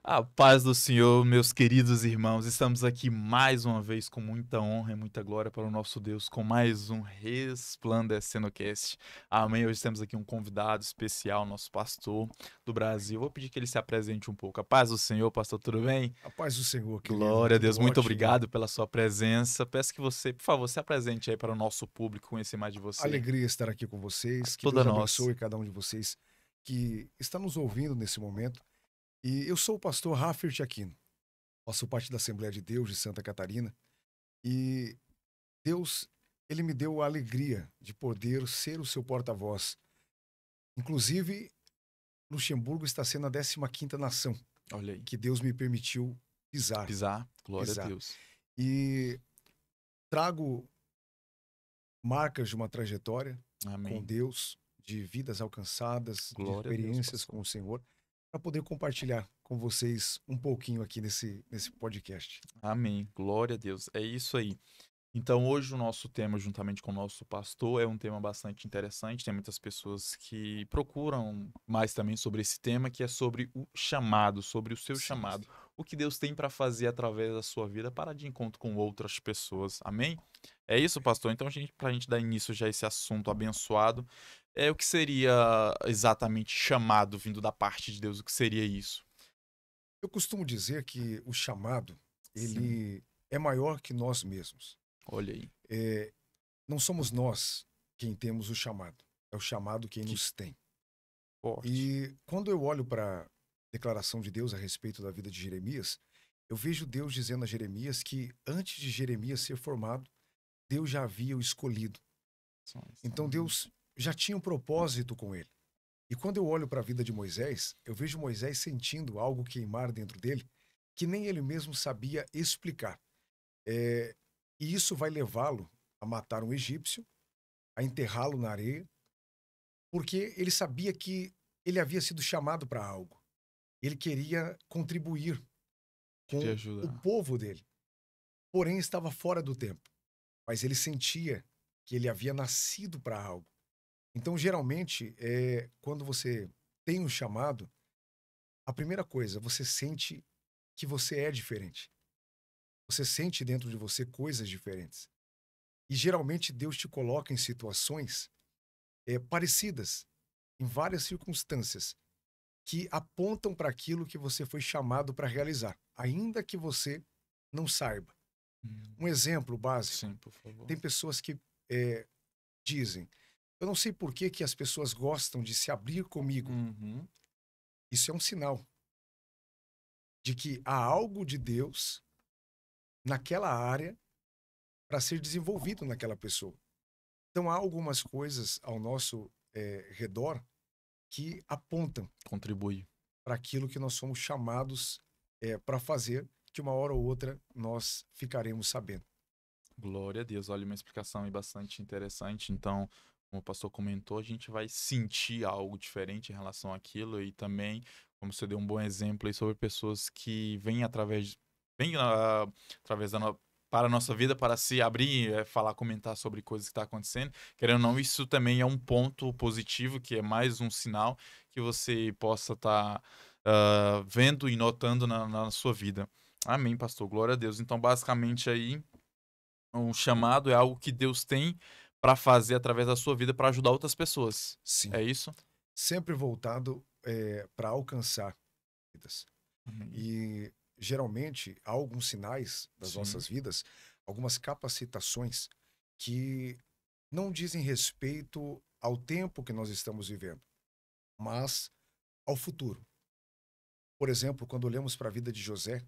A paz do Senhor, meus queridos irmãos, estamos aqui mais uma vez com muita honra e muita glória para o nosso Deus, com mais um Resplandecendo Cast. Amém. Hoje temos aqui um convidado especial, nosso pastor do Brasil. Vou pedir que ele se apresente um pouco. A paz do Senhor, pastor, tudo bem? A paz do Senhor, querido. Glória a Tudo Deus, muito ótimo. obrigado pela sua presença. Peço que você, por favor, se apresente aí para o nosso público conhecer mais de você. Alegria estar aqui com vocês. Que Toda Deus nós. abençoe cada um de vocês que está nos ouvindo nesse momento. E eu sou o pastor Rafert Aquino. Faço parte da Assembleia de Deus de Santa Catarina. E Deus, ele me deu a alegria de poder ser o seu porta-voz. Inclusive, Luxemburgo está sendo a 15ª nação Olha aí. que Deus me permitiu pisar, Pisar, glória a pisar. Deus. E trago marcas de uma trajetória com Amém. Deus, de vidas alcançadas, de Glória a Deus, experiências pastor. com o Senhor, para poder compartilhar com vocês um pouquinho aqui nesse podcast. Amém. Glória a Deus. É isso aí. Então, hoje o nosso tema, juntamente com o nosso pastor, é um tema bastante interessante. Tem muitas pessoas que procuram mais também sobre esse tema, que é sobre o chamado, sobre o seu Sim. chamado. O que Deus tem para fazer através da sua vida para de encontro com outras pessoas. Amém? É isso, pastor? Então, para a gente dar início já a esse assunto abençoado, o que seria exatamente chamado vindo da parte de Deus? O que seria isso? Eu costumo dizer que o chamado, Sim, ele é maior que nós mesmos. olha aí. É, não somos nós quem temos o chamado, é o chamado quem Que nos tem. forte. E quando eu olho para a declaração de Deus a respeito da vida de Jeremias, eu vejo Deus dizendo a Jeremias que antes de Jeremias ser formado, Deus já havia o escolhido. Então Deus já tinha um propósito com ele. E quando eu olho para a vida de Moisés, eu vejo Moisés sentindo algo queimar dentro dele que nem ele mesmo sabia explicar. É, e isso vai levá-lo a matar um egípcio, a enterrá-lo na areia, porque ele sabia que ele havia sido chamado para algo. Ele queria contribuir Queria com o ajudar. povo dele, porém estava fora do tempo. Mas ele sentia que ele havia nascido para algo. Então, geralmente, quando você tem um chamado, a primeira coisa, você sente que você é diferente. Você sente dentro de você coisas diferentes. E geralmente Deus te coloca em situações parecidas, em várias circunstâncias, que apontam para aquilo que você foi chamado para realizar, ainda que você não saiba. Um Hum, exemplo básico: sim, por favor. tem pessoas que dizem, eu não sei por que, que as pessoas gostam de se abrir comigo. Uhum. Isso é um sinal de que há algo de Deus naquela área para ser desenvolvido naquela pessoa. Então há algumas coisas ao nosso redor que apontam Contribui. para aquilo que nós somos chamados para fazer, que uma hora ou outra nós ficaremos sabendo. Glória a Deus. Olha, uma explicação aí bastante interessante. Então, como o pastor comentou, a gente vai sentir algo diferente em relação àquilo e também, como você deu um bom exemplo aí sobre pessoas que vêm através para a nossa vida para se abrir, falar, comentar sobre coisas que estão acontecendo. Querendo ou não, isso também é um ponto positivo, que é mais um sinal que você possa estar vendo e notando na sua vida. Amém, pastor. Glória a Deus. Então, basicamente aí um chamado é algo que Deus tem para fazer através da sua vida para ajudar outras pessoas. Sim, É isso? sempre voltado para alcançar vidas. Amém. E geralmente há alguns sinais das Sim, nossas vidas, algumas capacitações que não dizem respeito ao tempo que nós estamos vivendo, mas ao futuro. Por exemplo, quando olhamos para a vida de José,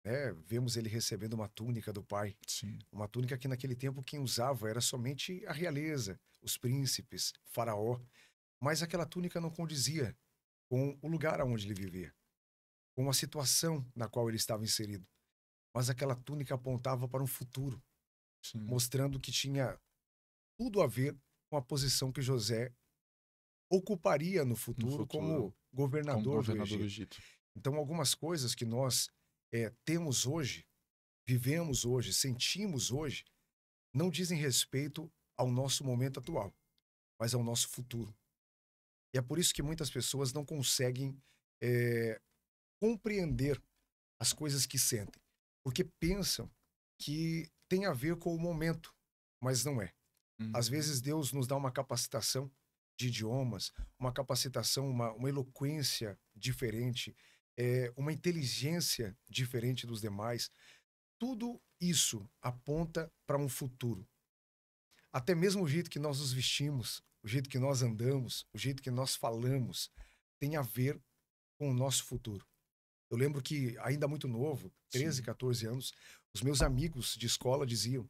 né, vemos ele recebendo uma túnica do pai, sim. uma túnica que naquele tempo quem usava era somente a realeza, os príncipes, faraó, mas aquela túnica não condizia com o lugar onde ele vivia, com a situação na qual ele estava inserido. Mas aquela túnica apontava para um futuro, Sim. mostrando que tinha tudo a ver com a posição que José ocuparia no No futuro futuro, como como governador do governador do Egito. Egito. Então, algumas coisas que nós temos hoje, vivemos hoje, sentimos hoje, não dizem respeito ao nosso momento atual, mas ao nosso futuro. E é por isso que muitas pessoas não conseguem compreender as coisas que sentem, porque pensam que tem a ver com o momento, mas não é. Às Uhum. vezes Deus nos dá uma capacitação de idiomas, uma capacitação, uma eloquência diferente, uma inteligência diferente dos demais. Tudo isso aponta para um futuro. Até mesmo o jeito que nós nos vestimos, o jeito que nós andamos, o jeito que nós falamos, tem a ver com o nosso futuro. Eu lembro que, ainda muito novo, 13, Sim. 14 anos, os meus amigos de escola diziam: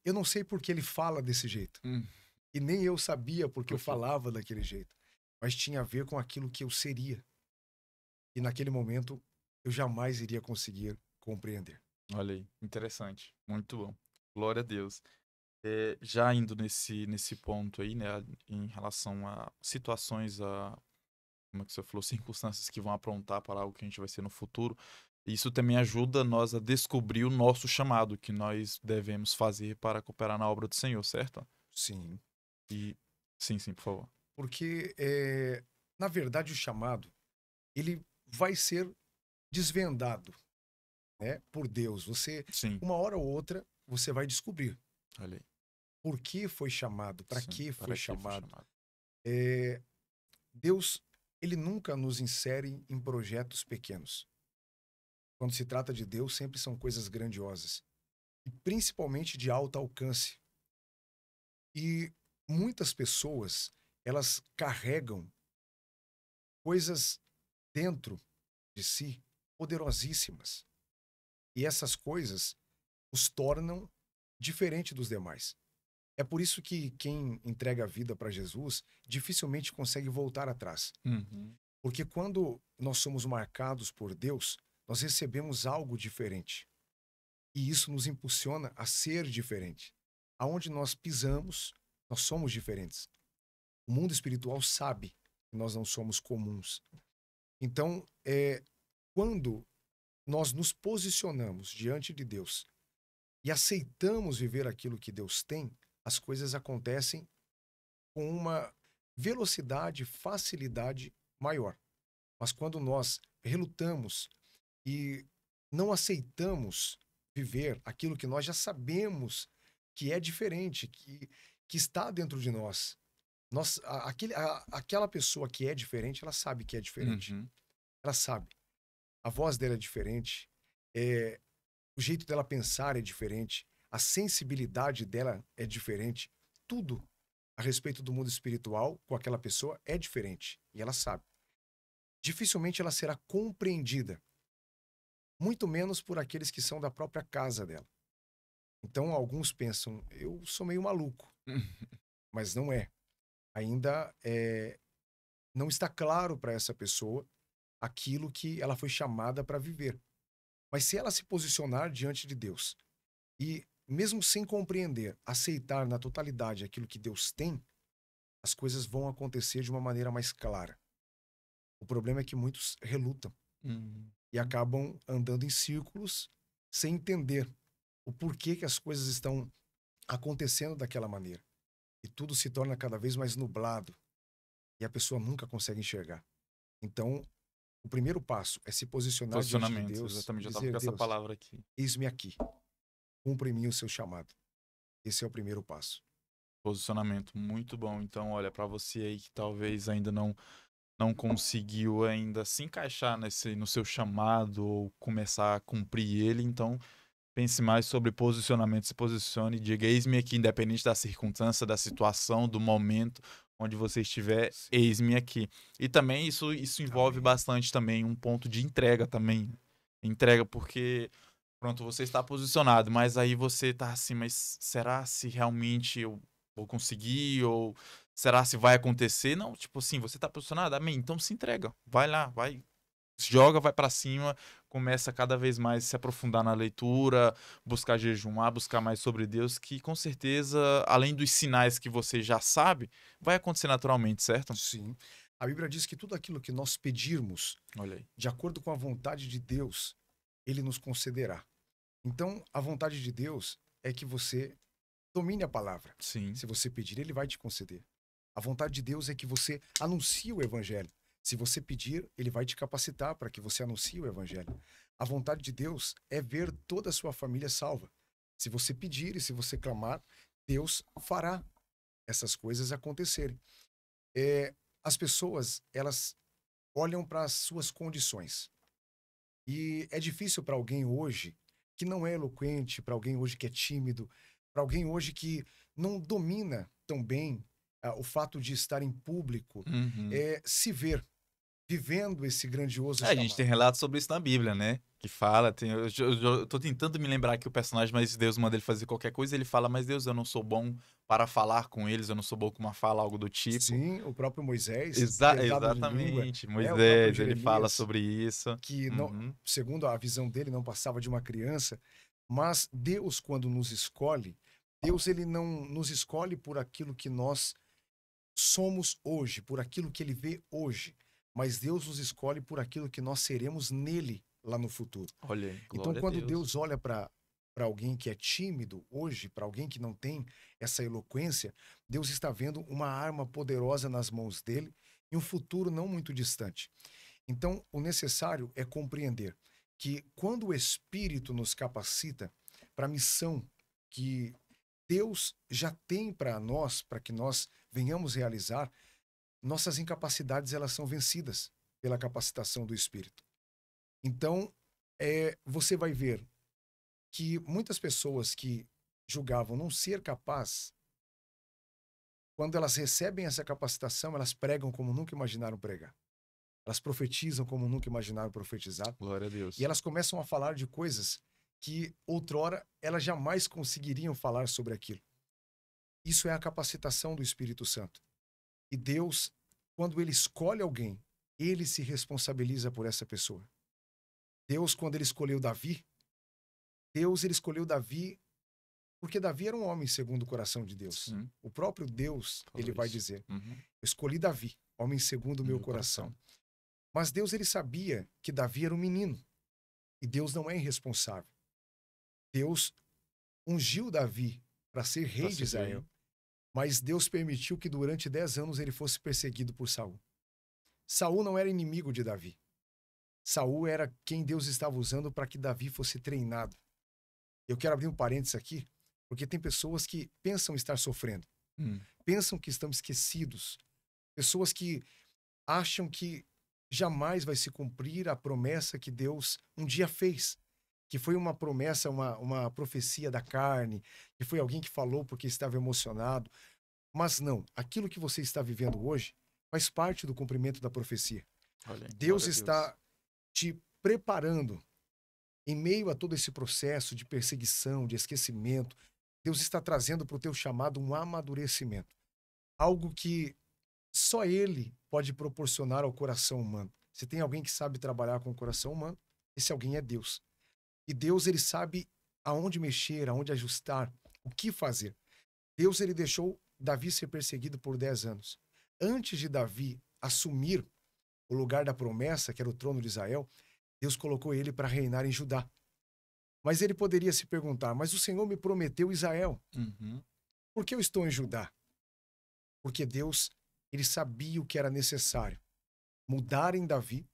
eu não sei por que ele fala desse jeito. Hum, E nem eu sabia porque eu por quê? falava daquele jeito. Mas tinha a ver com aquilo que eu seria. E naquele momento, eu jamais iria conseguir compreender. Olha aí, interessante. Muito bom. Glória a Deus. Já indo nesse ponto aí, né, em relação a situações, como é que você falou, circunstâncias que vão aprontar para algo que a gente vai ser no futuro, isso também ajuda nós a descobrir o nosso chamado, que nós devemos fazer para cooperar na obra do Senhor, certo? Sim. E sim, sim, por favor. Porque, na verdade, o chamado, ele vai ser desvendado, né, por Deus. Você, Sim, uma hora ou outra, você vai descobrir olha aí. por que foi chamado, para Sim, que foi para que foi chamado. chamado. Eh, Deus, ele nunca nos insere em projetos pequenos. Quando se trata de Deus, sempre são coisas grandiosas. E principalmente de alto alcance. E muitas pessoas, elas carregam coisas dentro de si poderosíssimas. E essas coisas os tornam diferente dos demais. É por isso que quem entrega a vida para Jesus dificilmente consegue voltar atrás. Uhum. Porque quando nós somos marcados por Deus, nós recebemos algo diferente. E isso nos impulsiona a ser diferente. Aonde nós pisamos, nós somos diferentes. O mundo espiritual sabe que nós não somos comuns. Então, quando nós nos posicionamos diante de Deus e aceitamos viver aquilo que Deus tem, as coisas acontecem com uma velocidade, facilidade maior. Mas quando nós relutamos e não aceitamos viver aquilo que nós já sabemos que é diferente, que está dentro de nós. Aquela pessoa que é diferente, ela sabe que é diferente. Uhum. Ela sabe. A voz dela é diferente, é, o jeito dela pensar é diferente, a sensibilidade dela é diferente. Tudo a respeito do mundo espiritual com aquela pessoa é diferente. E ela sabe. Dificilmente ela será compreendida, muito menos por aqueles que são da própria casa dela. Então, alguns pensam, eu sou meio maluco, mas não é. Ainda não está claro para essa pessoa aquilo que ela foi chamada para viver. Mas se ela se posicionar diante de Deus e, mesmo sem compreender, aceitar na totalidade aquilo que Deus tem, as coisas vão acontecer de uma maneira mais clara. O problema é que muitos relutam Uhum. e acabam andando em círculos sem entender o porquê que as coisas estão acontecendo daquela maneira. E tudo se torna cada vez mais nublado e a pessoa nunca consegue enxergar. Então, o primeiro passo é se posicionar diante de Posicionamento, Deus e exatamente, eu estava dizer: com essa Deus, palavra aqui. eis-me aqui, cumpra em mim o seu chamado. Esse é o primeiro passo. Posicionamento muito bom. Então, olha, para você aí que talvez ainda não conseguiu ainda se encaixar no seu chamado ou começar a cumprir ele, então pense mais sobre posicionamento, se posicione e diga: eis-me aqui, independente da circunstância, da situação, do momento onde você estiver, Sim. eis-me aqui. E também isso envolve Amém. bastante também um ponto de entrega também. Entrega porque, pronto, você está posicionado, mas aí você tá assim, mas será se realmente eu vou conseguir? Ou será se vai acontecer? Não, tipo assim, você tá posicionado, amém, então se entrega. Vai lá, vai, joga, vai pra cima, começa cada vez mais a se aprofundar na leitura, buscar jejumar, buscar mais sobre Deus, que com certeza, além dos sinais que você já sabe, vai acontecer naturalmente, certo? Sim. A Bíblia diz que tudo aquilo que nós pedirmos, Olha aí. de acordo com a vontade de Deus, ele nos concederá. Então, a vontade de Deus é que você domine a palavra. Sim. Se você pedir, ele vai te conceder. A vontade de Deus é que você anuncie o evangelho. Se você pedir, ele vai te capacitar para que você anuncie o evangelho. A vontade de Deus é ver toda a sua família salva. Se você pedir e se você clamar, Deus fará essas coisas acontecerem. As pessoas, elas olham para as suas condições. E é difícil para alguém hoje que não é eloquente, para alguém hoje que é tímido, para alguém hoje que não domina tão bem o fato de estar em público, Uhum. se ver vivendo esse grandioso A gente chamado. tem relatos sobre isso na Bíblia, né? Que fala, eu tô tentando me lembrar que o personagem, mas Deus manda ele fazer qualquer coisa, ele fala, mas Deus, eu não sou bom para falar com eles, eu não sou bom com uma fala, algo do tipo. Sim, o próprio Moisés, pesado de língua, Exatamente, o próprio Moisés, ele fala Jeremias, sobre isso. que, não, Uhum. segundo a visão dele, não passava de uma criança. Mas Deus, quando nos escolhe, Deus ele não nos escolhe por aquilo que nós somos hoje, por aquilo que ele vê hoje, mas Deus nos escolhe por aquilo que nós seremos nele lá no futuro. Olha aí, Então, glória a quando Deus. Deus olha para alguém que é tímido hoje, para alguém que não tem essa eloquência, Deus está vendo uma arma poderosa nas mãos dele em um futuro não muito distante. Então, o necessário é compreender que quando o Espírito nos capacita para a missão que Deus já tem para nós, para que nós venhamos realizar, nossas incapacidades elas são vencidas pela capacitação do Espírito. Então, você vai ver que muitas pessoas que julgavam não ser capaz, quando elas recebem essa capacitação, elas pregam como nunca imaginaram pregar. Elas profetizam como nunca imaginaram profetizar. Glória a E Deus. elas começam a falar de coisas que outrora elas jamais conseguiriam falar sobre aquilo. Isso é a capacitação do Espírito Santo. E Deus, quando ele escolhe alguém, ele se responsabiliza por essa pessoa. Deus, quando ele escolheu Davi, ele escolheu Davi porque Davi era um homem segundo o coração de Deus. Sim, O próprio Deus, ele falou vai isso. dizer, Uhum. eu escolhi Davi, homem segundo o No meu meu coração. coração. Mas Deus, ele sabia que Davi era um menino. E Deus não é irresponsável. Deus ungiu Davi para ser Pra rei de ser rei. Israel. Mas Deus permitiu que durante 10 anos ele fosse perseguido por Saul. Saul não era inimigo de Davi. Saul era quem Deus estava usando para que Davi fosse treinado. Eu quero abrir um parênteses aqui, porque tem pessoas que pensam estar sofrendo, Hum. pensam que estão esquecidos, pessoas que acham que jamais vai se cumprir a promessa que Deus um dia fez, que foi uma promessa, uma profecia da carne, que foi alguém que falou porque estava emocionado. Mas não, aquilo que você está vivendo hoje faz parte do cumprimento da profecia. Olha aí, Deus glória a Deus. está te preparando em meio a todo esse processo de perseguição, de esquecimento. Deus está trazendo para o teu chamado um amadurecimento. Algo que só Ele pode proporcionar ao coração humano. Se tem alguém que sabe trabalhar com o coração humano, esse alguém é Deus. E Deus, ele sabe aonde mexer, aonde ajustar, o que fazer. Deus, ele deixou Davi ser perseguido por 10 anos. Antes de Davi assumir o lugar da promessa, que era o trono de Israel, Deus colocou ele para reinar em Judá. Mas ele poderia se perguntar, mas o Senhor me prometeu Israel. Uhum. Por que eu estou em Judá? Porque Deus, ele sabia o que era necessário. Mudar em Davi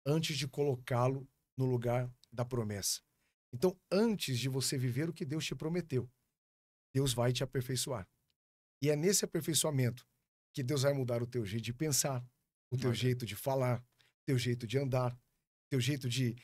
antes de colocá-lo no lugar da promessa. Então, antes de você viver o que Deus te prometeu, Deus vai te aperfeiçoar. E é nesse aperfeiçoamento que Deus vai mudar o teu jeito de pensar, o teu Olha. jeito de falar, o teu jeito de andar, o teu jeito de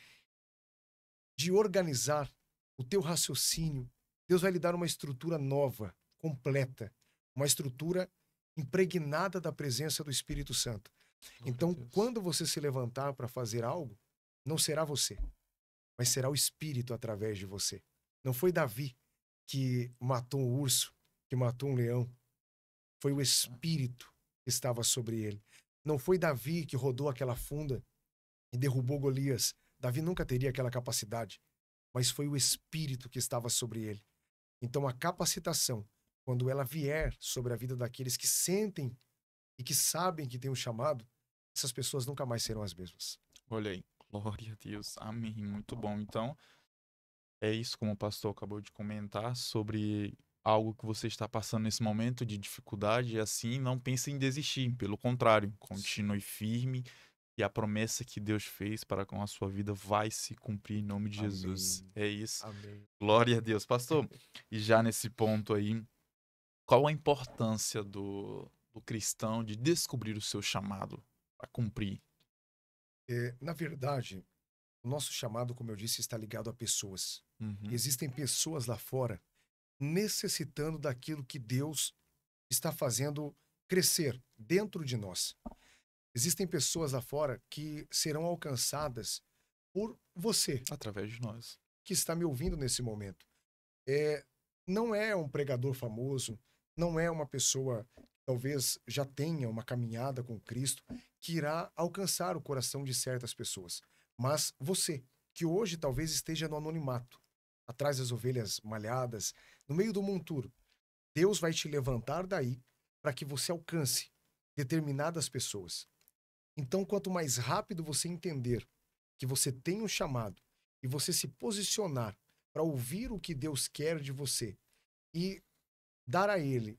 organizar o teu raciocínio. Deus vai lhe dar uma estrutura nova, completa, uma estrutura impregnada da presença do Espírito Santo. Glória a Então, Deus. quando você se levantar para fazer algo, não será você, mas será o Espírito através de você. Não foi Davi que matou um urso, que matou um leão. Foi o Espírito que estava sobre ele. Não foi Davi que rodou aquela funda e derrubou Golias. Davi nunca teria aquela capacidade, mas foi o Espírito que estava sobre ele. Então, a capacitação, quando ela vier sobre a vida daqueles que sentem e que sabem que tem um chamado, essas pessoas nunca mais serão as mesmas. Olha aí, glória a Deus. Amém. Muito bom. Então, é isso como o pastor acabou de comentar sobre algo que você está passando nesse momento de dificuldade, assim, não pense em desistir. Pelo contrário, continue firme e a promessa que Deus fez para com a sua vida vai se cumprir em nome de Jesus. Amém. É isso. Amém. Glória a Deus. Pastor, e já nesse ponto aí, qual a importância do cristão de descobrir o seu chamado para cumprir? Na verdade, o nosso chamado, como eu disse, está ligado a pessoas. Uhum. Existem pessoas lá fora necessitando daquilo que Deus está fazendo crescer dentro de nós. Existem pessoas lá fora que serão alcançadas por você, Através de nós. que está me ouvindo nesse momento. É, não é um pregador famoso, não é uma pessoa que talvez já tenha uma caminhada com Cristo que irá alcançar o coração de certas pessoas. Mas você, que hoje talvez esteja no anonimato, atrás das ovelhas malhadas, no meio do monturo, Deus vai te levantar daí para que você alcance determinadas pessoas. Então, quanto mais rápido você entender que você tem um chamado e você se posicionar para ouvir o que Deus quer de você e dar a Ele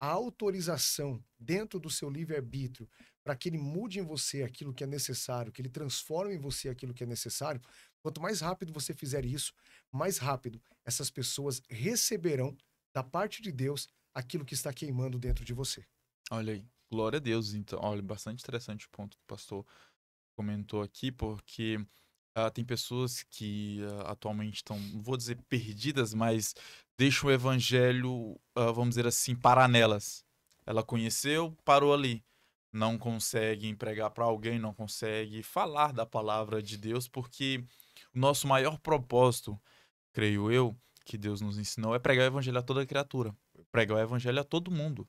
a autorização dentro do seu livre-arbítrio para que Ele mude em você aquilo que é necessário, que Ele transforme em você aquilo que é necessário, quanto mais rápido você fizer isso, mais rápido essas pessoas receberão da parte de Deus aquilo que está queimando dentro de você. Olha aí. Glória a Deus. Então, olha, bastante interessante o ponto que o pastor comentou aqui, porque tem pessoas que atualmente estão, não vou dizer perdidas, mas deixam o evangelho, vamos dizer assim, parar nelas. Ela conheceu, parou ali. Não consegue pregar para alguém, não consegue falar da palavra de Deus, porque o nosso maior propósito, creio eu, que Deus nos ensinou, é pregar o evangelho a toda criatura. Pregar o evangelho a todo mundo.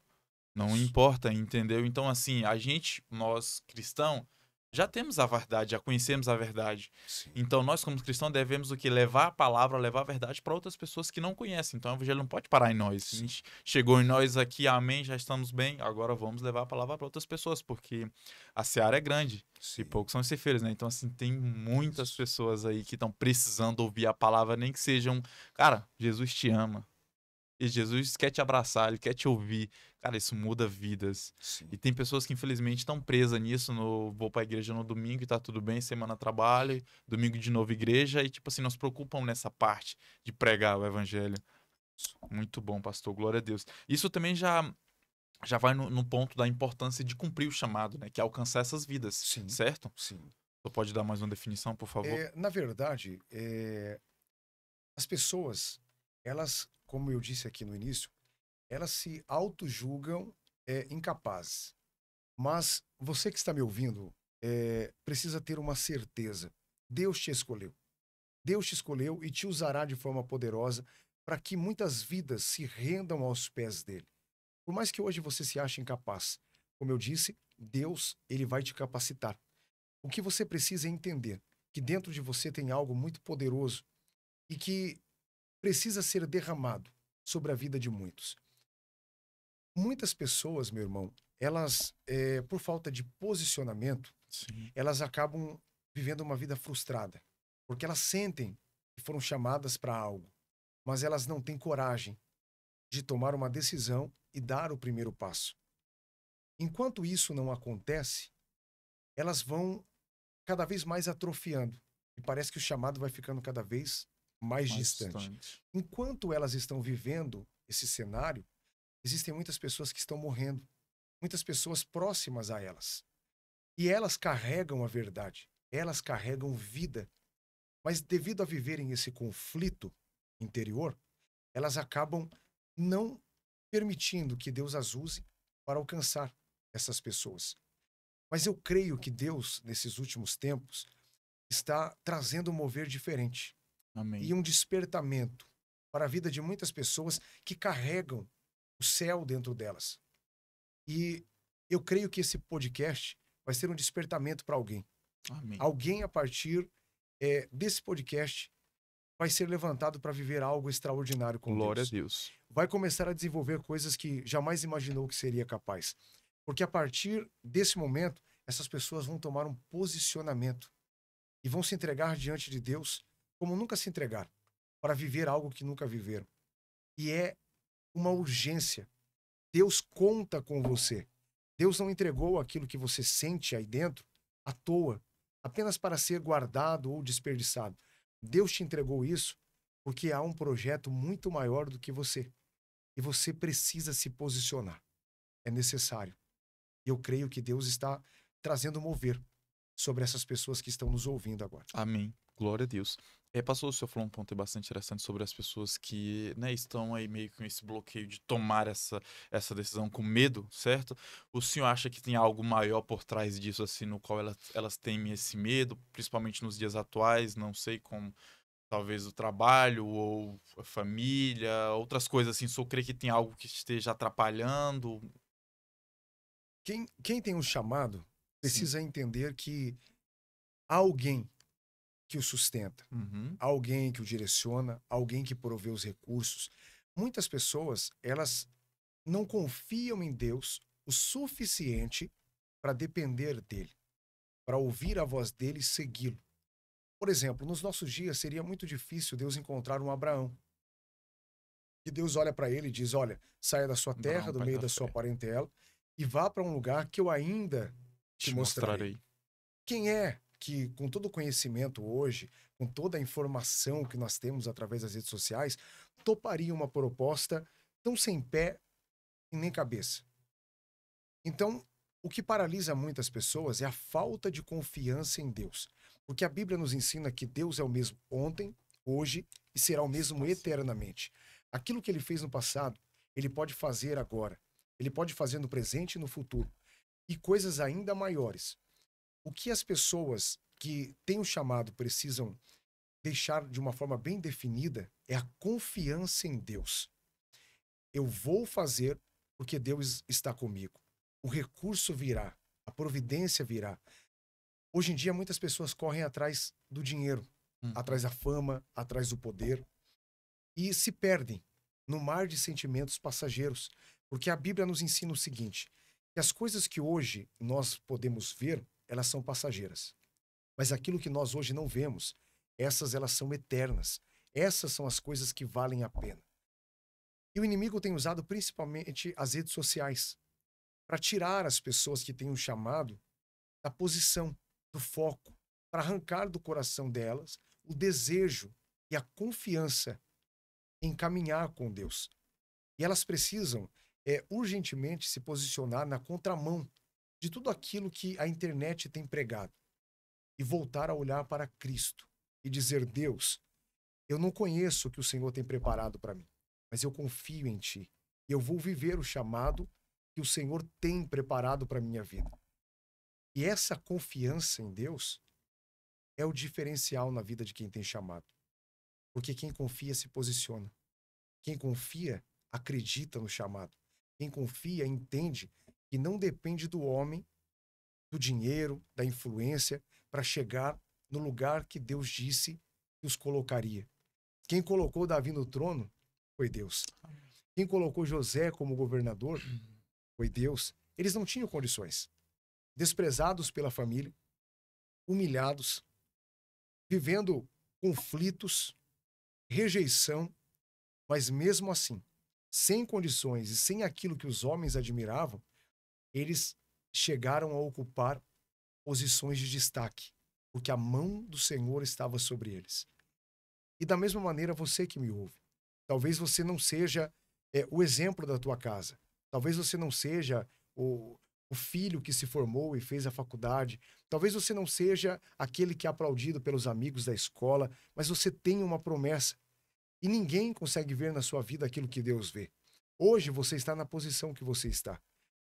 Não Isso. importa, entendeu? Então, assim, a gente, nós cristãos, já temos a verdade, já conhecemos a verdade. Sim. Então, nós, como cristãos, devemos o que? Levar a palavra, levar a verdade para outras pessoas que não conhecem. Então, o evangelho não pode parar em nós. A Sim. gente chegou em nós aqui, amém, já estamos bem, agora vamos levar a palavra para outras pessoas, porque a seara é grande Sim. e poucos são os ceifeiros, né? Então, assim, tem muitas Isso. pessoas aí que estão precisando ouvir a palavra, nem que sejam, cara, Jesus te ama. E Jesus quer te abraçar, ele quer te ouvir. Cara, isso muda vidas. Sim. E tem pessoas que infelizmente estão presas nisso, no vou pra igreja no domingo e tá tudo bem, semana trabalho, domingo de novo igreja, e tipo assim, não se preocupam nessa parte de pregar o evangelho. Muito bom, pastor, glória a Deus. Isso também já vai no ponto da importância de cumprir o chamado, né? Que é alcançar essas vidas, Sim. certo? Sim. Você pode dar mais uma definição, por favor? Na verdade, as pessoas, elas, como eu disse aqui no início, elas se auto-julgam incapazes. Mas você que está me ouvindo, precisa ter uma certeza. Deus te escolheu. Deus te escolheu e te usará de forma poderosa para que muitas vidas se rendam aos pés dele. Por mais que hoje você se ache incapaz, como eu disse, Deus, ele vai te capacitar. O que você precisa é entender que dentro de você tem algo muito poderoso e que precisa ser derramado sobre a vida de muitos. Muitas pessoas, meu irmão, elas, por falta de posicionamento, Sim. elas acabam vivendo uma vida frustrada, porque elas sentem que foram chamadas para algo, mas elas não têm coragem de tomar uma decisão e dar o primeiro passo. Enquanto isso não acontece, elas vão cada vez mais atrofiando e parece que o chamado vai ficando cada vez mais Mais distante. distante. Enquanto elas estão vivendo esse cenário, existem muitas pessoas que estão morrendo, muitas pessoas próximas a elas. E elas carregam a verdade, elas carregam vida. Mas devido a viverem esse conflito interior, elas acabam não permitindo que Deus as use para alcançar essas pessoas. Mas eu creio que Deus, nesses últimos tempos, está trazendo um mover diferente Amém. e um despertamento para a vida de muitas pessoas que carregam o céu dentro delas. E eu creio que esse podcast vai ser um despertamento para alguém. Amém. Alguém, a partir desse podcast, vai ser levantado para viver algo extraordinário com Glória a Deus. Deus. Vai começar a desenvolver coisas que jamais imaginou que seria capaz. Porque a partir desse momento, essas pessoas vão tomar um posicionamento e vão se entregar diante de Deus como nunca se entregaram, para viver algo que nunca viveram. E é uma urgência. Deus conta com você. Deus não entregou aquilo que você sente aí dentro à toa, apenas para ser guardado ou desperdiçado. Deus te entregou isso porque há um projeto muito maior do que você. E você precisa se posicionar. É necessário. E eu creio que Deus está trazendo mover sobre essas pessoas que estão nos ouvindo agora. Amém. Glória a Deus. Pastor, o senhor falou um ponto bastante interessante sobre as pessoas que, né, estão aí meio que com esse bloqueio de tomar essa decisão com medo, certo? O senhor acha que tem algo maior por trás disso, assim, no qual elas temem esse medo, principalmente nos dias atuais, não sei, como talvez o trabalho ou a família, outras coisas assim, o senhor crê que tem algo que esteja atrapalhando? Quem tem um chamado Sim. precisa entender que há alguém que o sustenta, Uhum. há alguém que o direciona, há alguém que provê os recursos. Muitas pessoas, elas não confiam em Deus o suficiente para depender dele, para ouvir a voz dele e segui-lo. Por exemplo, nos nossos dias seria muito difícil Deus encontrar um Abraão. E Deus olha para ele e diz: Olha, saia da sua terra, Abraão, do pai meio da da sua fé, parentela, e vá para um lugar que eu ainda te te mostrarei. mostrarei. Quem é que, com todo o conhecimento hoje, com toda a informação que nós temos através das redes sociais, toparia uma proposta tão sem pé e nem cabeça? Então, o que paralisa muitas pessoas é a falta de confiança em Deus. Porque a Bíblia nos ensina que Deus é o mesmo ontem, hoje e será o mesmo eternamente. Aquilo que ele fez no passado, ele pode fazer agora. Ele pode fazer no presente e no futuro. E coisas ainda maiores. O que as pessoas que têm o chamado precisam deixar de uma forma bem definida é a confiança em Deus. Eu vou fazer porque Deus está comigo. O recurso virá, a providência virá. Hoje em dia, muitas pessoas correm atrás do dinheiro, Uhum. atrás da fama, atrás do poder e se perdem no mar de sentimentos passageiros. Porque a Bíblia nos ensina o seguinte: que as coisas que hoje nós podemos ver, elas são passageiras. Mas aquilo que nós hoje não vemos, elas são eternas. Essas são as coisas que valem a pena. E o inimigo tem usado principalmente as redes sociais para tirar as pessoas que têm um chamado da posição, do foco, para arrancar do coração delas o desejo e a confiança em caminhar com Deus. E elas precisam urgentemente se posicionar na contramão de tudo aquilo que a internet tem pregado e voltar a olhar para Cristo e dizer: Deus, eu não conheço o que o Senhor tem preparado para mim, mas eu confio em Ti e eu vou viver o chamado que o Senhor tem preparado para minha vida. E essa confiança em Deus é o diferencial na vida de quem tem chamado. Porque quem confia se posiciona. Quem confia acredita no chamado. Quem confia entende que não depende do homem, do dinheiro, da influência para chegar no lugar que Deus disse que os colocaria. Quem colocou Davi no trono foi Deus. Quem colocou José como governador foi Deus. Eles não tinham condições. Desprezados pela família, humilhados, vivendo conflitos, rejeição, mas mesmo assim, sem condições e sem aquilo que os homens admiravam, eles chegaram a ocupar posições de destaque, porque a mão do Senhor estava sobre eles. E da mesma maneira, você que me ouve, talvez você não seja o exemplo da tua casa, talvez você não seja o filho que se formou e fez a faculdade, talvez você não seja aquele que é aplaudido pelos amigos da escola, mas você tem uma promessa. E ninguém consegue ver na sua vida aquilo que Deus vê. Hoje você está na posição que você está.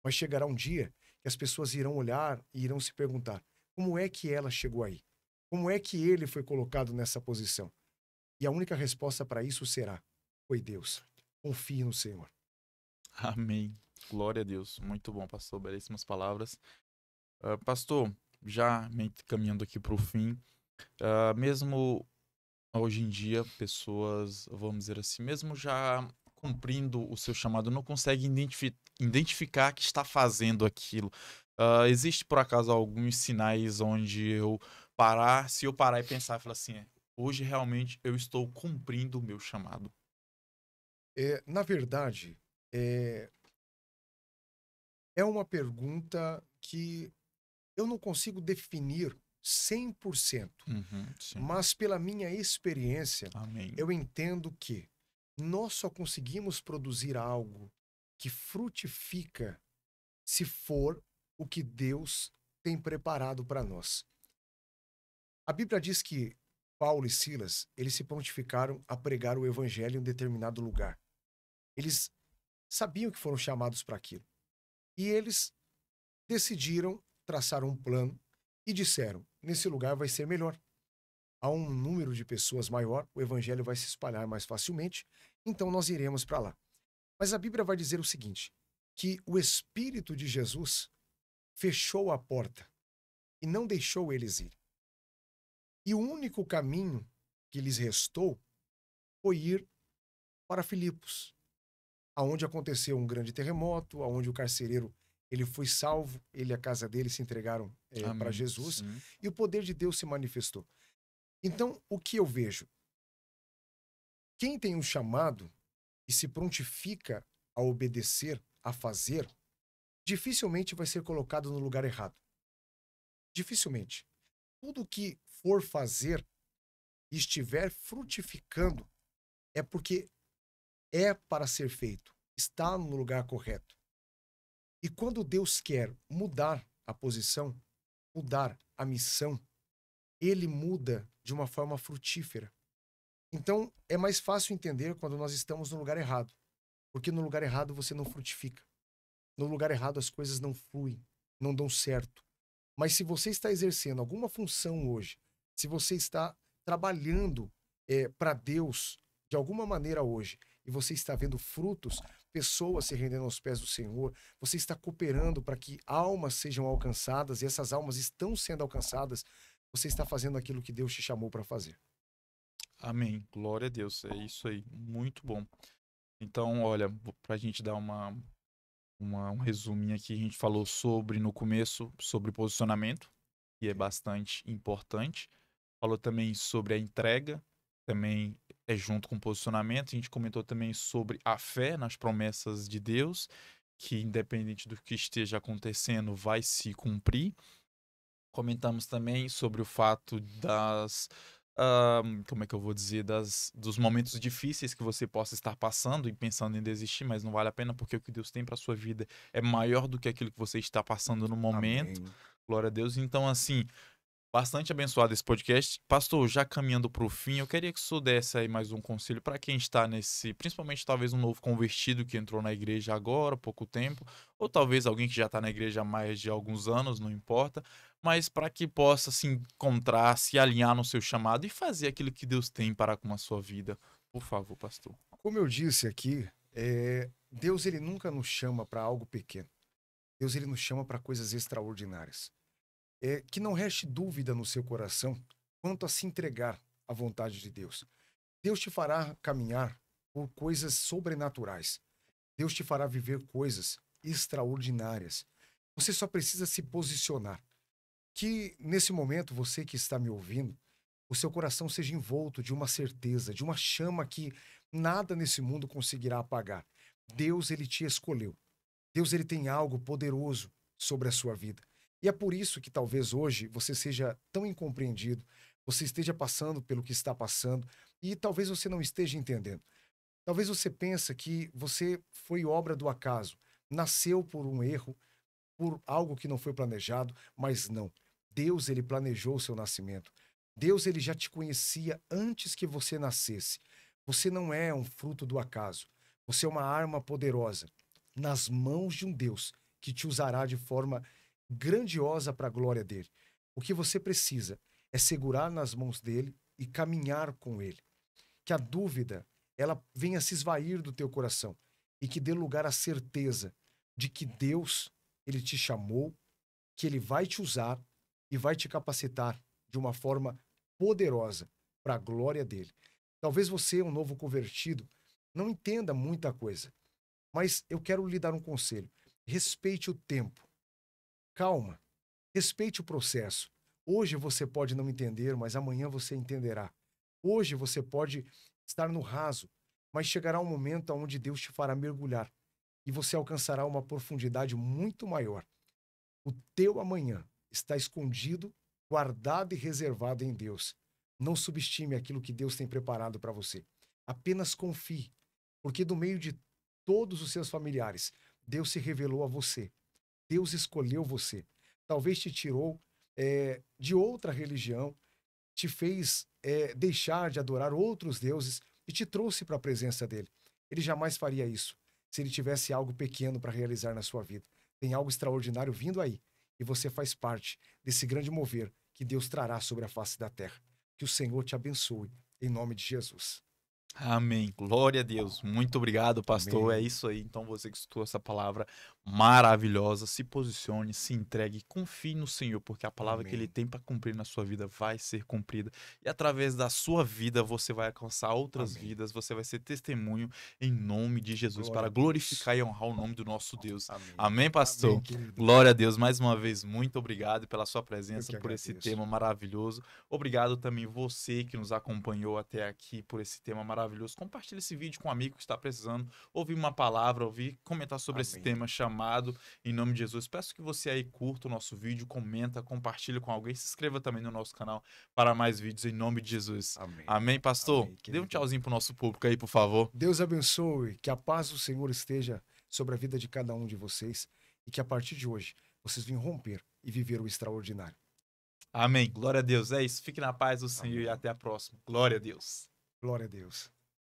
Mas chegará um dia que as pessoas irão olhar e irão se perguntar: como é que ela chegou aí? Como é que ele foi colocado nessa posição? E a única resposta para isso será: foi Deus. Confie no Senhor. Amém. Glória a Deus. Muito bom, pastor. Belíssimas palavras. Pastor, já meio que caminhando aqui para o fim, mesmo hoje em dia, pessoas, vamos dizer assim, mesmo já cumprindo o seu chamado, não conseguem identificar que está fazendo aquilo. Existe, por acaso, alguns sinais onde se eu parar e pensar e falar assim, hoje realmente eu estou cumprindo o meu chamado. Na verdade, é, é uma pergunta que eu não consigo definir 100%, Uhum, sim. mas pela minha experiência, Amém. eu entendo que nós só conseguimos produzir algo que frutifica se for o que Deus tem preparado para nós. A Bíblia diz que Paulo e Silas, eles se prontificaram a pregar o evangelho em um determinado lugar. Eles sabiam que foram chamados para aquilo. E eles decidiram traçar um plano e disseram: nesse lugar vai ser melhor. Há um número de pessoas maior, o evangelho vai se espalhar mais facilmente, então nós iremos para lá. Mas a Bíblia vai dizer o seguinte: que o Espírito de Jesus fechou a porta e não deixou eles ir. E o único caminho que lhes restou foi ir para Filipos, aonde aconteceu um grande terremoto, aonde o carcereiro ele foi salvo, ele e a casa dele se entregaram para Amém. Jesus Sim. e o poder de Deus se manifestou. Então, o que eu vejo? Quem tem um chamado e se prontifica a obedecer, a fazer, dificilmente vai ser colocado no lugar errado. Dificilmente. Tudo que for fazer e estiver frutificando é porque é para ser feito, está no lugar correto. E quando Deus quer mudar a posição, mudar a missão, ele muda de uma forma frutífera. Então, é mais fácil entender quando nós estamos no lugar errado, porque no lugar errado você não frutifica. No lugar errado as coisas não fluem, não dão certo. Mas se você está exercendo alguma função hoje, se você está trabalhando para Deus de alguma maneira hoje, e você está vendo frutos, pessoas se rendendo aos pés do Senhor, você está cooperando para que almas sejam alcançadas, e essas almas estão sendo alcançadas, você está fazendo aquilo que Deus te chamou para fazer. Amém. Glória a Deus. É isso aí. Muito bom. Então, olha, para a gente dar um resuminho aqui, a gente falou sobre, no começo, sobre posicionamento, que é bastante importante. Falou também sobre a entrega, também é junto com o posicionamento. A gente comentou também sobre a fé nas promessas de Deus, que independente do que esteja acontecendo, vai se cumprir. Comentamos também sobre o fato como é que eu vou dizer, dos momentos difíceis que você possa estar passando e pensando em desistir, mas não vale a pena porque o que Deus tem para sua vida é maior do que aquilo que você está passando no momento. Amém. Glória a Deus. Então, assim, bastante abençoado esse podcast. Pastor, já caminhando para o fim, eu queria que o senhor desse aí mais um conselho para quem está nesse, principalmente talvez um novo convertido que entrou na igreja agora, há pouco tempo, ou talvez alguém que já está na igreja há mais de alguns anos, não importa, mas para que possa se encontrar, se alinhar no seu chamado e fazer aquilo que Deus tem para com a sua vida. Por favor, pastor. Como eu disse aqui, Deus ele nunca nos chama para algo pequeno. Deus ele nos chama para coisas extraordinárias. Que não reste dúvida no seu coração quanto a se entregar à vontade de Deus. Deus te fará caminhar por coisas sobrenaturais. Deus te fará viver coisas extraordinárias. Você só precisa se posicionar. Que nesse momento, você que está me ouvindo, o seu coração seja envolto de uma certeza, de uma chama que nada nesse mundo conseguirá apagar. Deus, ele te escolheu. Deus, ele tem algo poderoso sobre a sua vida. E é por isso que talvez hoje você seja tão incompreendido, você esteja passando pelo que está passando e talvez você não esteja entendendo. Talvez você pense que você foi obra do acaso, nasceu por um erro, por algo que não foi planejado, mas não. Deus, ele planejou o seu nascimento. Deus, ele já te conhecia antes que você nascesse. Você não é um fruto do acaso. Você é uma arma poderosa nas mãos de um Deus que te usará de forma grandiosa para a glória dele. O que você precisa é segurar nas mãos dele e caminhar com ele. Que a dúvida, ela venha se esvair do teu coração e que dê lugar à certeza de que Deus, ele te chamou, que ele vai te usar e vai te capacitar de uma forma poderosa para a glória dele. Talvez você, um novo convertido, não entenda muita coisa, mas eu quero lhe dar um conselho. Respeite o tempo. Calma. Respeite o processo. Hoje você pode não entender, mas amanhã você entenderá. Hoje você pode estar no raso, mas chegará um momento onde Deus te fará mergulhar e você alcançará uma profundidade muito maior. O teu amanhã está escondido, guardado e reservado em Deus. Não subestime aquilo que Deus tem preparado para você. Apenas confie, porque do meio de todos os seus familiares, Deus se revelou a você. Deus escolheu você. Talvez te tirou de outra religião, te fez deixar de adorar outros deuses e te trouxe para a presença dele. Ele jamais faria isso se ele tivesse algo pequeno para realizar na sua vida. Tem algo extraordinário vindo aí e você faz parte desse grande mover que Deus trará sobre a face da terra. Que o Senhor te abençoe, em nome de Jesus. Amém. Glória a Deus. Muito obrigado, pastor. É Amém. isso aí. Então, você que escutou essa palavra maravilhosa, se posicione, se entregue, confie no Senhor, porque a palavra que Ele Amém. tem para cumprir na sua vida vai ser cumprida. E através da sua vida, você vai alcançar outras Amém. vidas, você vai ser testemunho em nome de Jesus, Glória para a Deus. glorificar e honrar o nome do nosso Deus. Amém. Amém, pastor? Amém, querido. Glória a Deus. Mais uma vez, muito obrigado pela sua Eu presença, que por esse agradeço. tema maravilhoso. Obrigado também você que nos acompanhou até aqui por esse tema maravilhoso. Compartilhe esse vídeo com um amigo que está precisando ouvir uma palavra, ouvir comentar sobre esse Amém. tema chamado em nome de Jesus. Peço que você aí curta o nosso vídeo, comenta, compartilhe com alguém, se inscreva também no nosso canal para mais vídeos em nome de Jesus. Amém. Amém, pastor? Amém, Dê um querido. tchauzinho pro nosso público aí, por favor. Deus abençoe, que a paz do Senhor esteja sobre a vida de cada um de vocês e que a partir de hoje vocês venham romper e viver o extraordinário. Amém. Glória a Deus. É isso. Fique na paz do Senhor Amém. e até a próxima. Glória a Deus. Glória a Deus.